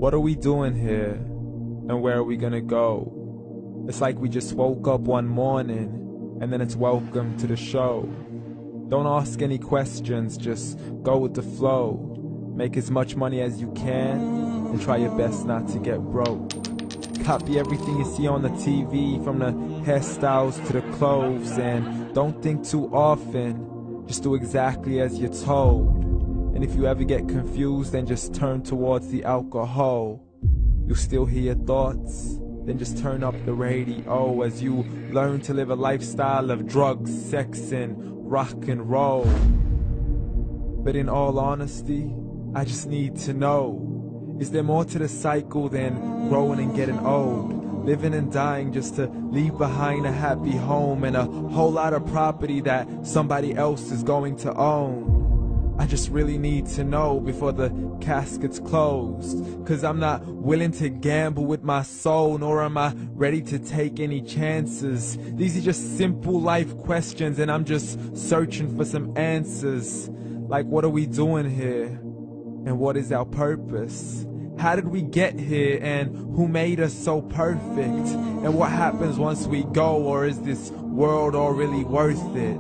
What are we doing here? And where are we gonna go? It's like we just woke up one morning, and then it's welcome to the show. Don't ask any questions, just go with the flow. Make as much money as you can, and try your best not to get broke. Copy everything you see on the TV, from the hairstyles to the clothes, and don't think too often, just do exactly as you're told. And if you ever get confused, then just turn towards the alcohol. You'll still hear your thoughts, then just turn up the radio as you learn to live a lifestyle of drugs, sex, and rock and roll. But in all honesty, I just need to know, is there more to the cycle than growing and getting old? Living and dying just to leave behind a happy home and a whole lot of property that somebody else is going to own. I just really need to know before the casket's closed, 'cause I'm not willing to gamble with my soul, nor am I ready to take any chances. These are just simple life questions, and I'm just searching for some answers. Like, what are we doing here? And what is our purpose? How did we get here, and who made us so perfect? And what happens once we go, or is this world all really worth it?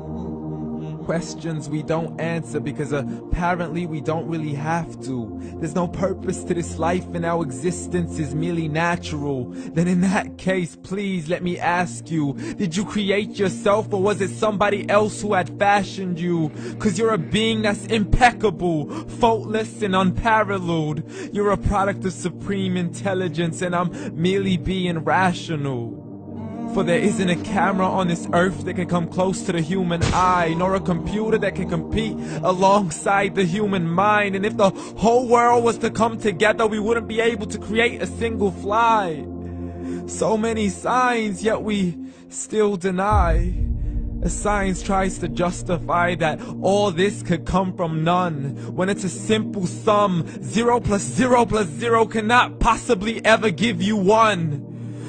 Questions we don't answer because apparently we don't really have to. There's no purpose to this life and our existence is merely natural. Then in that case, please let me ask you, did you create yourself, or was it somebody else who had fashioned you? 'Cause you're a being that's impeccable, faultless and unparalleled. You're a product of supreme intelligence, and I'm merely being rational. For there isn't a camera on this earth that can come close to the human eye, nor a computer that can compete alongside the human mind. And if the whole world was to come together, we wouldn't be able to create a single fly. So many signs, yet we still deny. As science tries to justify that all this could come from none, when it's a simple sum. 0 plus 0 plus 0 cannot possibly ever give you 1.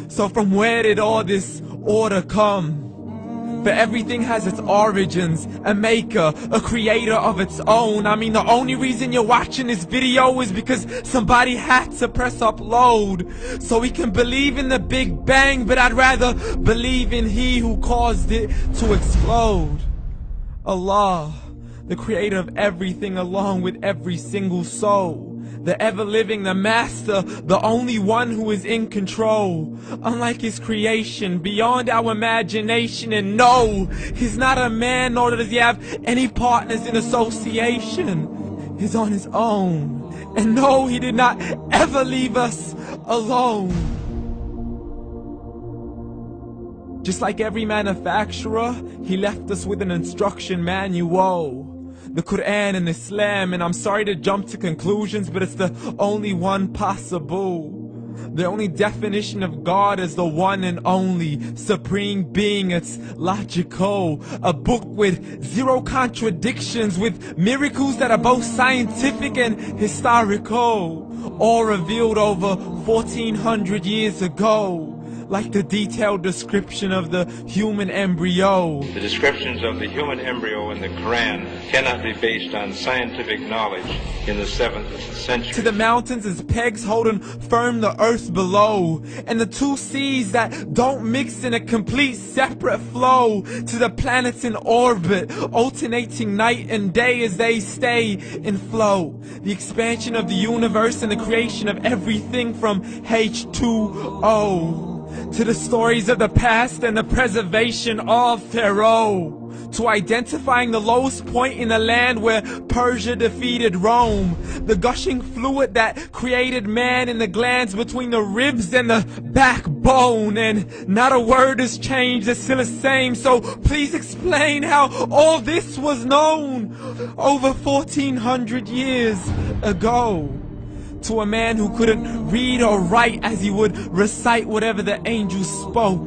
So from where did all this order come? For everything has its origins, a maker, a creator of its own. I mean, the only reason you're watching this video is because somebody had to press upload. So we can believe in the Big Bang, but I'd rather believe in He who caused it to explode. Allah, the creator of everything, along with every single soul. The ever-living, the master, the only one who is in control. Unlike his creation, beyond our imagination. And no, he's not a man, nor does he have any partners in association. He's on his own. And no, he did not ever leave us alone. Just like every manufacturer, he left us with an instruction manual. The Quran and Islam, and I'm sorry to jump to conclusions, but it's the only one possible. The only definition of God is the one and only supreme being. It's logical, a book with 0 contradictions, with miracles that are both scientific and historical, all revealed over 1400 years ago. Like the detailed description of the human embryo. The descriptions of the human embryo in the Quran cannot be based on scientific knowledge in the 7th century. To the mountains as pegs holding firm the earth below, and the 2 seas that don't mix in a complete separate flow. To the planets in orbit, alternating night and day as they stay in flow. The expansion of the universe and the creation of everything from H2O. To the stories of the past and the preservation of Pharaoh. To identifying the lowest point in the land where Persia defeated Rome. The gushing fluid that created man in the glands between the ribs and the backbone. And not a word has changed, it's still the same. So please explain how all this was known over 1400 years ago. To a man who couldn't read or write, as he would recite whatever the angels spoke.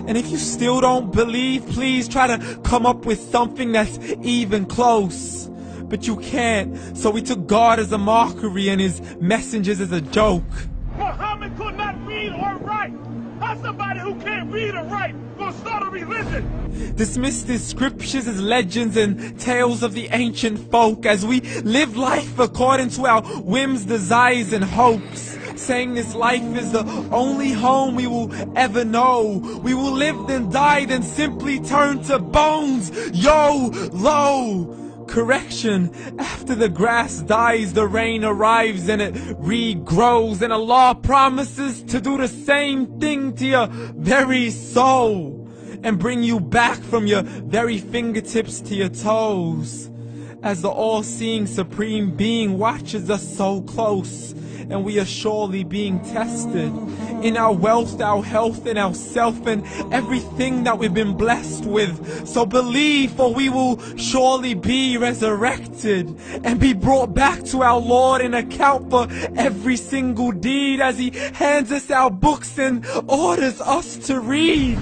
And if you still don't believe, please try to come up with something that's even close. But you can't, so we took God as a mockery and his messengers as a joke. Muhammad could not read or write. How's somebody who can't read or write gonna start a religion? Dismiss the scriptures as legends and tales of the ancient folk, as we live life according to our whims, desires, and hopes. saying this life is the only home we will ever know. We will live then die, then simply turn to bones. YOLO! Correction, after the grass dies, the rain arrives and it regrows, and Allah promises to do the same thing to your very soul and bring you back from your very fingertips to your toes, as the all-seeing supreme being watches us so close, and we are surely being tested in our wealth, our health, and our self, and everything that we've been blessed with. So believe, for we will surely be resurrected and be brought back to our Lord and account for every single deed, as He hands us our books and orders us to read.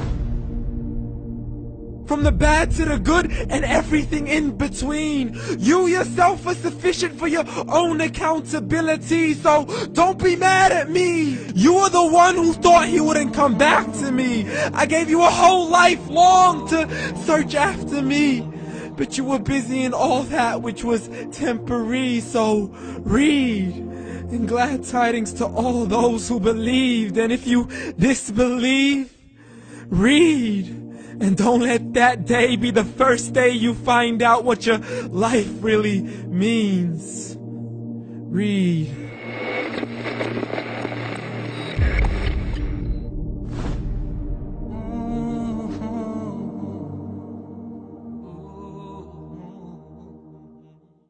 From the bad to the good and everything in between. You yourself are sufficient for your own accountability, so don't be mad at me. You are the one who thought He wouldn't come back to me. I gave you a whole life long to search after me, but you were busy in all that which was temporary. So read, and glad tidings to all those who believed. And if you disbelieve, read. And don't let that day be the first day you find out what your life really means. Read.